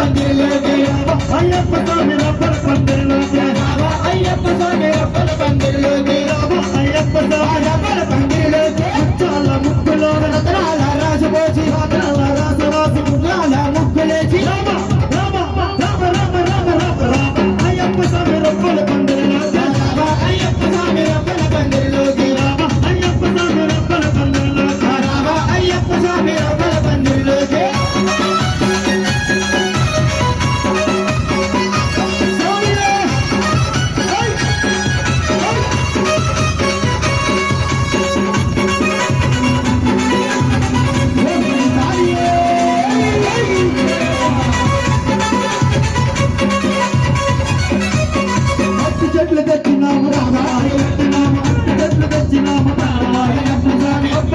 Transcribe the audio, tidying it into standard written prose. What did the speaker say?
పందిరిలోకి రావా అయ్యప్ప స్వామి రప్పల పందిరిలోకి రావా అయ్యప్ప స్వామి రప్పల పందిరిలోకి రావా అయ్యప్ప స్వామి రప్పల పందిరిలోకి ముచ్చాల ముక్కులో రతనాల రాజపోచి రతనాల రాజరాజు ముగ్గాల ముక్కులేచి రామ రామ రామ రామ రామ రామ రామ అయ్యప్ప స్వామి రప్పల పందిరిలోకి రావా అయ్యప్ప స్వామి రప్పల పందిరిలోకి రావా అయ్యప్ప స్వామి రప్పల పందిరిలోకి రావా అయ్యప్ప స్వామి రప్పల పందిరిలోకి చెట్లు తెచ్చినాము రామా చెట్లు తెచ్చినాము రామా